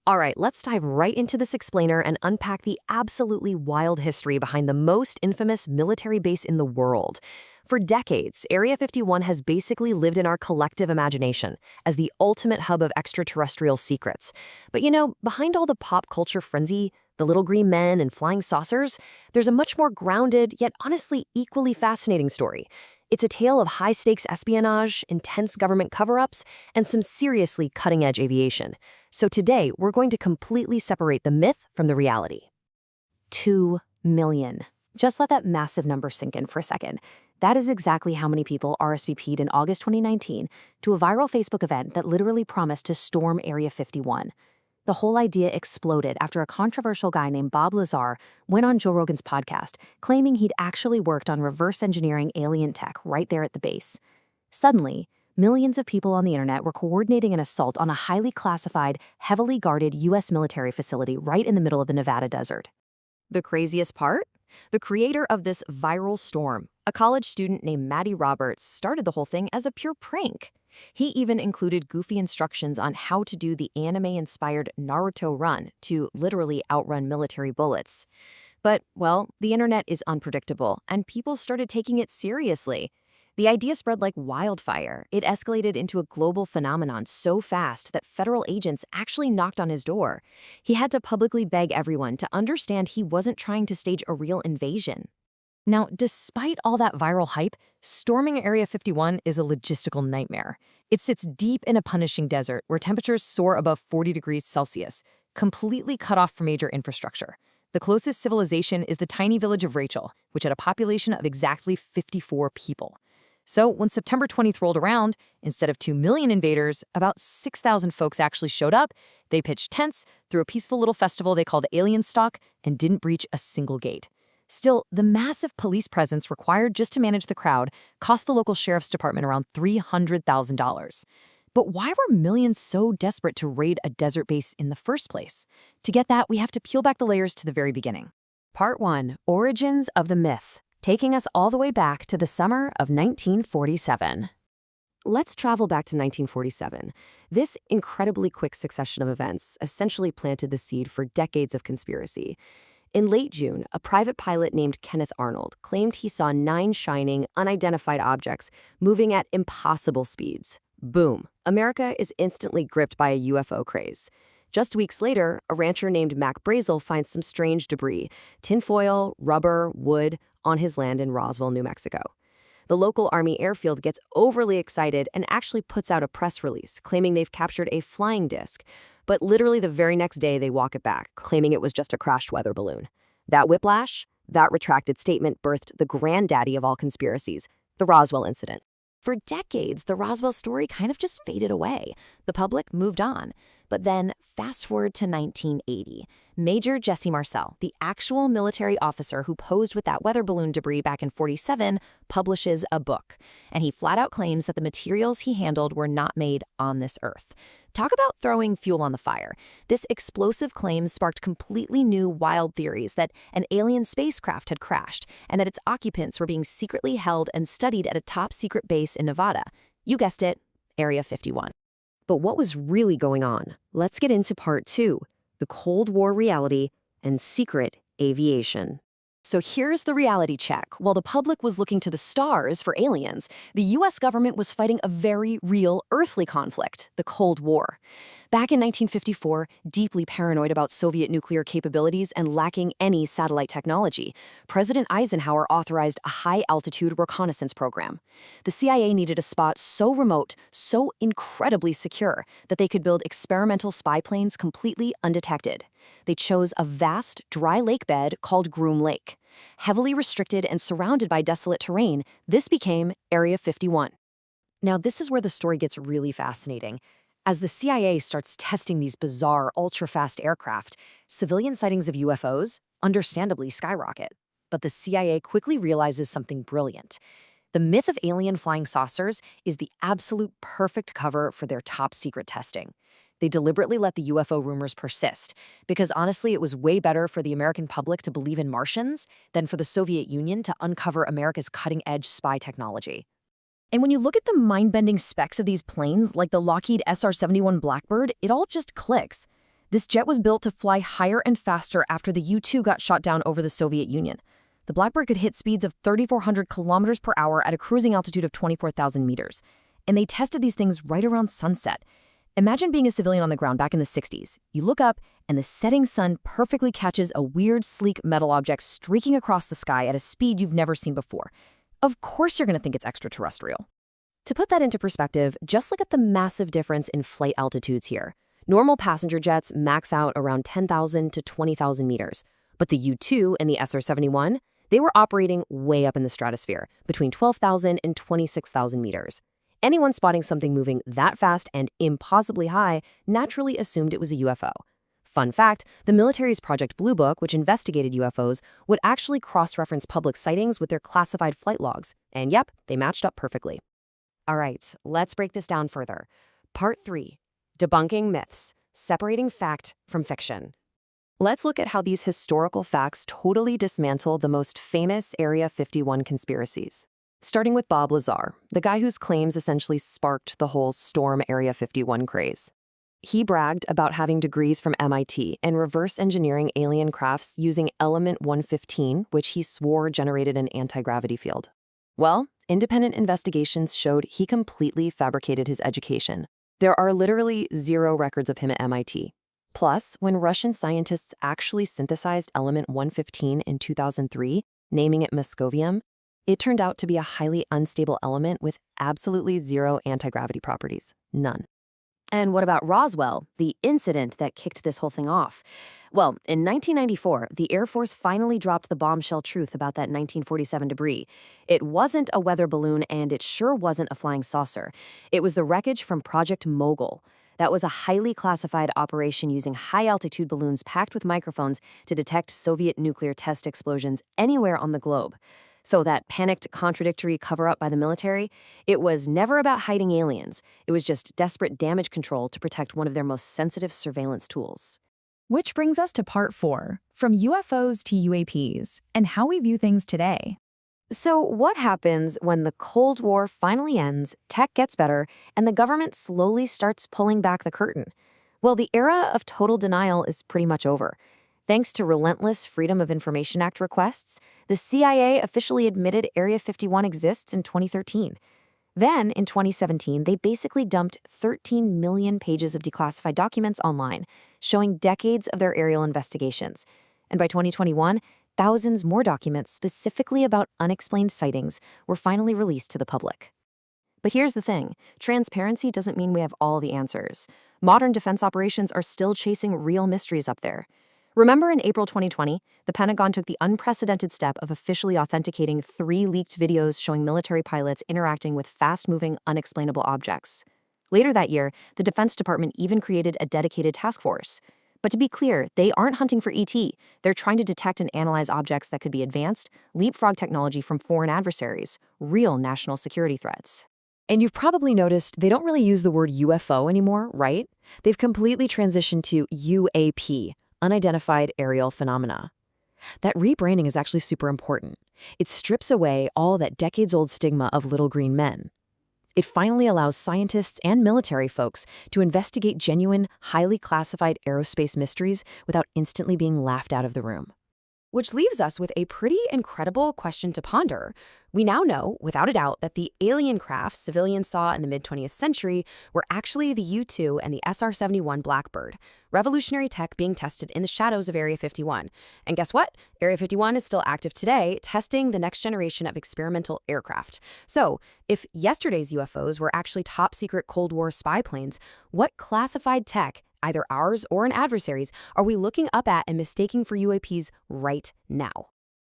All right, let's dive right into this explainer and unpack the absolutely wild history behind the most infamous military base in the world. For decades, Area 51 has basically lived in our collective imagination as the ultimate hub of extraterrestrial secrets. But behind all the pop culture frenzy, the little green men and flying saucers, there's a much more grounded, yet honestly equally fascinating story. It's a tale of high-stakes espionage, intense government cover-ups, and some seriously cutting-edge aviation. So today, we're going to completely separate the myth from the reality. 2 million. Just let that massive number sink in for a second. That is exactly how many people RSVP'd in August 2019 to a viral Facebook event that literally promised to storm Area 51. The whole idea exploded after a controversial guy named Bob Lazar went on Joe Rogan's podcast, claiming he'd actually worked on reverse engineering alien tech right there at the base. Suddenly, millions of people on the internet were coordinating an assault on a highly classified, heavily guarded U.S. military facility right in the middle of the Nevada desert. The craziest part? The creator of this viral storm, a college student named Maddie Roberts, started the whole thing as a pure prank. He even included goofy instructions on how to do the anime-inspired Naruto run to literally outrun military bullets. But, well, the internet is unpredictable, and people started taking it seriously. The idea spread like wildfire. It escalated into a global phenomenon so fast that federal agents actually knocked on his door. He had to publicly beg everyone to understand he wasn't trying to stage a real invasion. Now, despite all that viral hype, storming Area 51 is a logistical nightmare. It sits deep in a punishing desert where temperatures soar above 40 degrees Celsius, completely cut off from major infrastructure. The closest civilization is the tiny village of Rachel, which had a population of exactly 54 people. So when September 20th rolled around, instead of 2 million invaders, about 6,000 folks actually showed up. They pitched tents, threw a peaceful little festival they called Alien Stock, and didn't breach a single gate. Still, the massive police presence required just to manage the crowd cost the local sheriff's department around $300,000. But why were millions so desperate to raid a desert base in the first place? To get that, we have to peel back the layers to the very beginning. Part 1. Origins of the myth, taking us all the way back to the summer of 1947. Let's travel back to 1947. This incredibly quick succession of events essentially planted the seed for decades of conspiracy. In late June, a private pilot named Kenneth Arnold claimed he saw 9 shining, unidentified objects moving at impossible speeds. Boom! America is instantly gripped by a UFO craze. Just weeks later, a rancher named Mac Brazel finds some strange debris, tinfoil, rubber, wood, on his land in Roswell, New Mexico. The local Army airfield gets overly excited and actually puts out a press release claiming they've captured a flying disc. But literally the very next day, they walk it back, claiming it was just a crashed weather balloon. That whiplash, that retracted statement birthed the granddaddy of all conspiracies, the Roswell Incident. For decades, the Roswell story kind of just faded away. The public moved on. But then, fast forward to 1980. Major Jesse Marcel, the actual military officer who posed with that weather balloon debris back in '47, publishes a book. And he flat out claims that the materials he handled were not made on this Earth. Talk about throwing fuel on the fire. This explosive claim sparked completely new, wild theories that an alien spacecraft had crashed and that its occupants were being secretly held and studied at a top-secret base in Nevada. You guessed it, Area 51. But what was really going on? Let's get into part 2, the Cold War reality and secret aviation. So here's the reality check. While the public was looking to the stars for aliens, the U.S. government was fighting a very real earthly conflict, the Cold War. Back in 1954, deeply paranoid about Soviet nuclear capabilities and lacking any satellite technology, President Eisenhower authorized a high-altitude reconnaissance program. The CIA needed a spot so remote, so incredibly secure, that they could build experimental spy planes completely undetected. They chose a vast, dry lake bed called Groom Lake. Heavily restricted and surrounded by desolate terrain, this became Area 51. Now, this is where the story gets really fascinating. As the CIA starts testing these bizarre, ultra-fast aircraft, civilian sightings of UFOs understandably skyrocket. But the CIA quickly realizes something brilliant. The myth of alien flying saucers is the absolute perfect cover for their top-secret testing. They deliberately let the UFO rumors persist, because honestly, it was way better for the American public to believe in Martians than for the Soviet Union to uncover America's cutting-edge spy technology. And when you look at the mind-bending specs of these planes, like the Lockheed SR-71 Blackbird, it all just clicks. This jet was built to fly higher and faster after the U-2 got shot down over the Soviet Union. The Blackbird could hit speeds of 3,400 kilometers per hour at a cruising altitude of 24,000 meters. And they tested these things right around sunset. Imagine being a civilian on the ground back in the 60s. You look up, and the setting sun perfectly catches a weird, sleek metal object streaking across the sky at a speed you've never seen before. Of course you're going to think it's extraterrestrial. To put that into perspective, just look at the massive difference in flight altitudes here. Normal passenger jets max out around 10,000 to 20,000 meters. But the U-2 and the SR-71, they were operating way up in the stratosphere, between 12,000 and 26,000 meters. Anyone spotting something moving that fast and impossibly high naturally assumed it was a UFO. Fun fact, the military's Project Blue Book, which investigated UFOs, would actually cross-reference public sightings with their classified flight logs. And yep, they matched up perfectly. All right, let's break this down further. Part 3. Debunking myths, separating fact from fiction. Let's look at how these historical facts totally dismantle the most famous Area 51 conspiracies. Starting with Bob Lazar, the guy whose claims essentially sparked the whole Storm Area 51 craze. He bragged about having degrees from MIT and reverse engineering alien crafts using element 115, which he swore generated an anti-gravity field. Well, independent investigations showed he completely fabricated his education. There are literally zero records of him at MIT. Plus, when Russian scientists actually synthesized element 115 in 2003, naming it Moscovium, it turned out to be a highly unstable element with absolutely zero anti-gravity properties. None. And what about Roswell, the incident that kicked this whole thing off? Well, in 1994, the Air Force finally dropped the bombshell truth about that 1947 debris. It wasn't a weather balloon, and it sure wasn't a flying saucer. It was the wreckage from Project Mogul. That was a highly classified operation using high-altitude balloons packed with microphones to detect Soviet nuclear test explosions anywhere on the globe. So that panicked, contradictory cover-up by the military, it was never about hiding aliens. It was just desperate damage control to protect one of their most sensitive surveillance tools. Which brings us to part 4, from UFOs to UAPs, and how we view things today. So what happens when the Cold War finally ends, tech gets better, and the government slowly starts pulling back the curtain? Well, the era of total denial is pretty much over. Thanks to relentless Freedom of Information Act requests, the CIA officially admitted Area 51 exists in 2013. Then, in 2017, they basically dumped 13 million pages of declassified documents online, showing decades of their aerial investigations. And by 2021, thousands more documents specifically about unexplained sightings were finally released to the public. But here's the thing, transparency doesn't mean we have all the answers. Modern defense operations are still chasing real mysteries up there. Remember in April 2020, the Pentagon took the unprecedented step of officially authenticating 3 leaked videos showing military pilots interacting with fast-moving, unexplainable objects. Later that year, the Defense Department even created a dedicated task force. But to be clear, they aren't hunting for ET. They're trying to detect and analyze objects that could be advanced, leapfrog technology from foreign adversaries, real national security threats. And you've probably noticed they don't really use the word UFO anymore, right? They've completely transitioned to UAP, Unidentified Aerial Phenomena. That rebranding is actually super important. It strips away all that decades-old stigma of little green men. It finally allows scientists and military folks to investigate genuine, highly classified aerospace mysteries without instantly being laughed out of the room. Which leaves us with a pretty incredible question to ponder. We now know, without a doubt, that the alien crafts civilians saw in the mid-20th century were actually the U-2 and the SR-71 Blackbird, revolutionary tech being tested in the shadows of Area 51. And guess what? Area 51 is still active today, testing the next generation of experimental aircraft. So, if yesterday's UFOs were actually top-secret Cold War spy planes, what classified tech, either ours or an adversary's, are we looking up at and mistaking for UAPs right now?